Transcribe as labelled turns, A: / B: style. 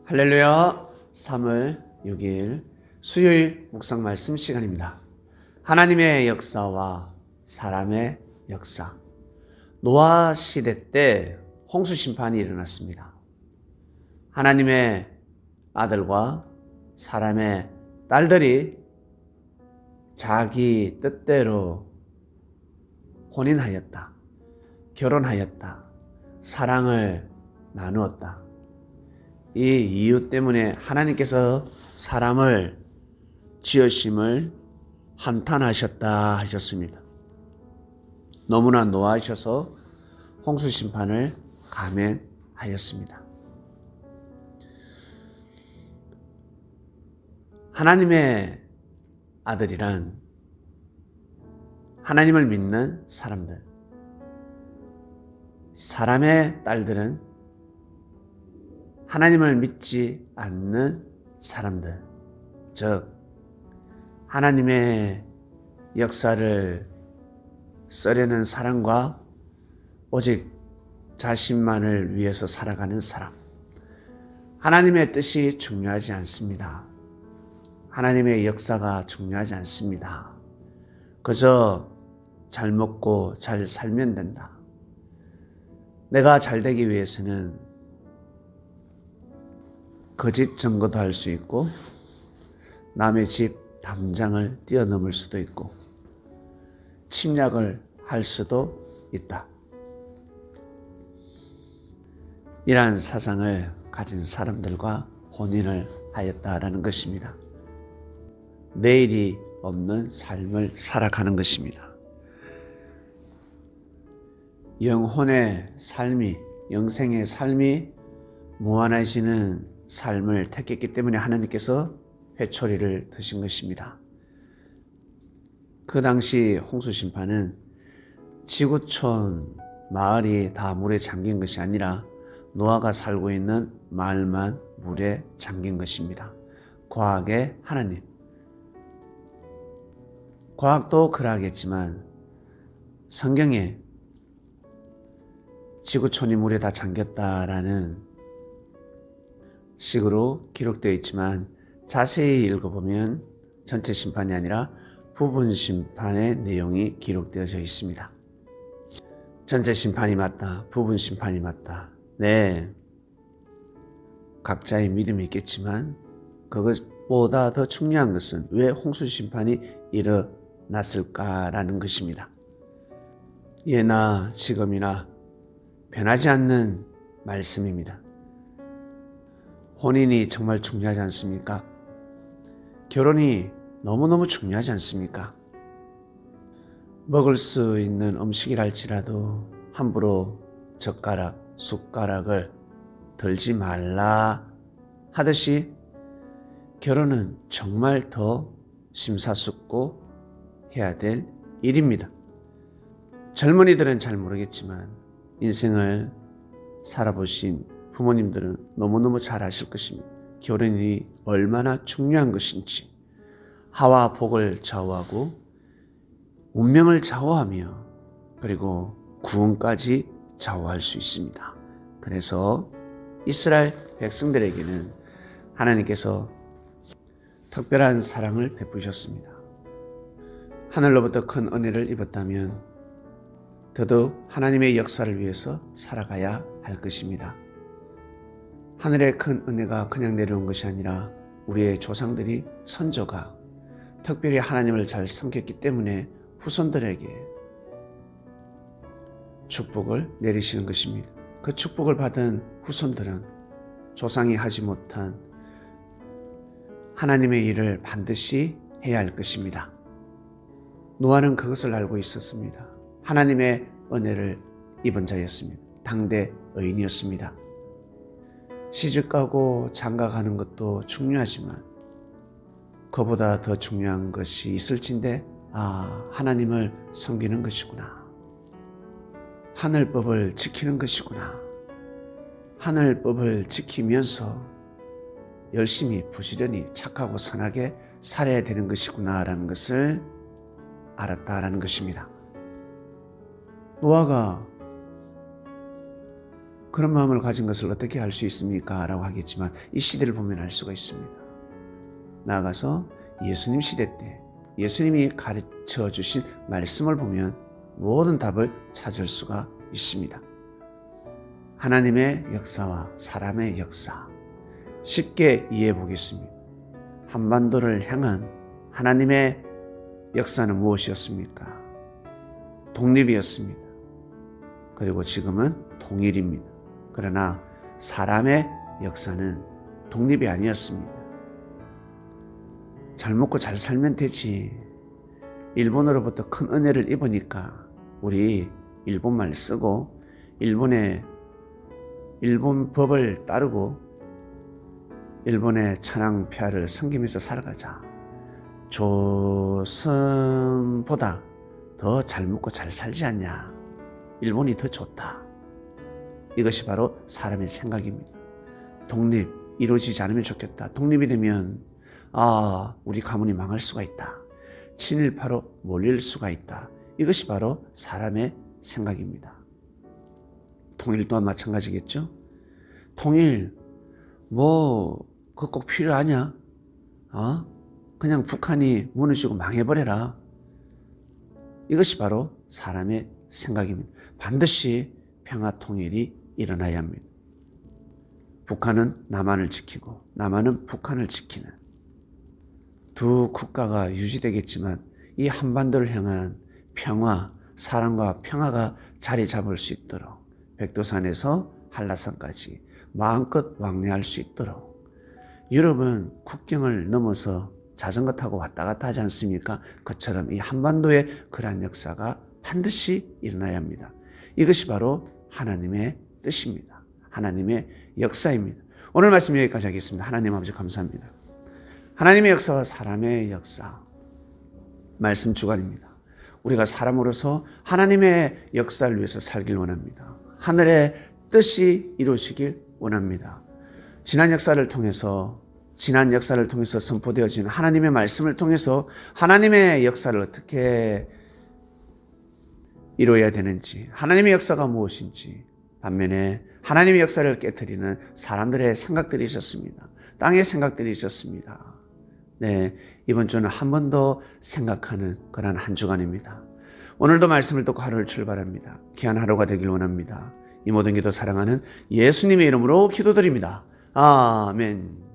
A: 할렐루야. 3월 6일 수요일 묵상 말씀 시간입니다. 하나님의 역사와 사람의 역사. 노아 시대 때 홍수 심판이 일어났습니다. 하나님의 아들과 사람의 딸들이 자기 뜻대로 혼인하였다. 결혼하였다. 사랑을 나누었다. 이 이유 때문에 하나님께서 사람을 지으심을 한탄하셨다 하셨습니다. 너무나 노하셔서 홍수 심판을 감행하였습니다. 하나님의 아들이란 하나님을 믿는 사람들, 사람의 딸들은 하나님을 믿지 않는 사람들, 즉 하나님의 역사를 쓰려는 사람과 오직 자신만을 위해서 살아가는 사람. 하나님의 뜻이 중요하지 않습니다. 하나님의 역사가 중요하지 않습니다. 그저 잘 먹고 잘 살면 된다. 내가 잘 되기 위해서는 거짓 증거도 할 수 있고 남의 집 담장을 뛰어넘을 수도 있고 침략을 할 수도 있다. 이러한 사상을 가진 사람들과 혼인을 하였다라는 것입니다. 내일이 없는 삶을 살아가는 것입니다. 영혼의 삶이, 영생의 삶이 무한하시는 삶을 택했기 때문에 하나님께서 회초리를 드신 것입니다. 그 당시 홍수 심판은 지구촌 마을이 다 물에 잠긴 것이 아니라 노아가 살고 있는 마을만 물에 잠긴 것입니다. 과학의 하나님. 과학도 그러하겠지만 성경에 지구촌이 물에 다 잠겼다라는 식으로 기록되어 있지만 자세히 읽어보면 전체 심판이 아니라 부분 심판의 내용이 기록되어져 있습니다. 전체 심판이 맞다, 부분 심판이 맞다. 네, 각자의 믿음이 있겠지만 그것보다 더 중요한 것은 왜 홍수 심판이 일어났을까라는 것입니다. 예나 지금이나 변하지 않는 말씀입니다. 혼인이 정말 중요하지 않습니까? 결혼이 너무너무 중요하지 않습니까? 먹을 수 있는 음식이랄지라도 함부로 젓가락, 숟가락을 들지 말라 하듯이 결혼은 정말 더 심사숙고 해야 될 일입니다. 젊은이들은 잘 모르겠지만 인생을 살아보신 부모님들은 너무너무 잘 아실 것입니다. 결혼이 얼마나 중요한 것인지, 하와 복을 좌우하고 운명을 좌우하며 그리고 구원까지 좌우할 수 있습니다. 그래서 이스라엘 백성들에게는 하나님께서 특별한 사랑을 베푸셨습니다. 하늘로부터 큰 은혜를 입었다면 더더욱 하나님의 역사를 위해서 살아가야 할 것입니다. 하늘의 큰 은혜가 그냥 내려온 것이 아니라 우리의 조상들이, 선조가 특별히 하나님을 잘 섬겼기 때문에 후손들에게 축복을 내리시는 것입니다. 그 축복을 받은 후손들은 조상이 하지 못한 하나님의 일을 반드시 해야 할 것입니다. 노아는 그것을 알고 있었습니다. 하나님의 은혜를 입은 자였습니다. 당대 의인이었습니다. 시집가고 장가가는 것도 중요하지만 그보다 더 중요한 것이 있을진데 하나님을 섬기는 것이구나. 하늘법을 지키는 것이구나. 하늘법을 지키면서 열심히 부지런히 착하고 선하게 살아야 되는 것이구나 라는 것을 알았다라는 것입니다. 노아가 그런 마음을 가진 것을 어떻게 알 수 있습니까? 라고 하겠지만 이 시대를 보면 알 수가 있습니다. 나아가서 예수님 시대 때 예수님이 가르쳐 주신 말씀을 보면 모든 답을 찾을 수가 있습니다. 하나님의 역사와 사람의 역사 쉽게 이해해 보겠습니다. 한반도를 향한 하나님의 역사는 무엇이었습니까? 독립이었습니다. 그리고 지금은 통일입니다. 그러나 사람의 역사는 독립이 아니었습니다. 잘 먹고 잘 살면 되지. 일본으로부터 큰 은혜를 입으니까 우리 일본말 쓰고 일본 법을 따르고 일본의 천황폐하를 섬기면서 살아가자. 조선보다 더 잘 먹고 잘 살지 않냐. 일본이 더 좋다. 이것이 바로 사람의 생각입니다. 독립 이루어지지 않으면 좋겠다. 독립이 되면 우리 가문이 망할 수가 있다. 친일파로 몰릴 수가 있다. 이것이 바로 사람의 생각입니다. 통일 또한 마찬가지겠죠. 통일 그거 꼭 필요하냐? 그냥 북한이 무너지고 망해버려라. 이것이 바로 사람의 생각입니다. 반드시 평화 통일이 일어나야 합니다. 북한은 남한을 지키고 남한은 북한을 지키는 두 국가가 유지되겠지만 이 한반도를 향한 평화, 사랑과 평화가 자리 잡을 수 있도록 백두산에서 한라산까지 마음껏 왕래할 수 있도록 유럽은 국경을 넘어서 자전거 타고 왔다 갔다 하지 않습니까? 그처럼 이 한반도에 그러한 역사가 반드시 일어나야 합니다. 이것이 바로 하나님의 뜻입니다. 하나님의 역사입니다. 오늘 말씀 여기까지 하겠습니다. 하나님 아버지 감사합니다. 하나님의 역사와 사람의 역사 말씀 주간입니다. 우리가 사람으로서 하나님의 역사를 위해서 살길 원합니다. 하늘의 뜻이 이루어지길 원합니다. 지난 역사를 통해서 선포되어진 하나님의 말씀을 통해서 하나님의 역사를 어떻게 이루어야 되는지, 하나님의 역사가 무엇인지, 반면에 하나님의 역사를 깨트리는 사람들의 생각들이 있었습니다. 땅의 생각들이 있었습니다. 네, 이번 주는 한 번 더 생각하는 그런 한 주간입니다. 오늘도 말씀을 듣고 하루를 출발합니다. 귀한 하루가 되길 원합니다. 이 모든 기도 사랑하는 예수님의 이름으로 기도드립니다. 아멘.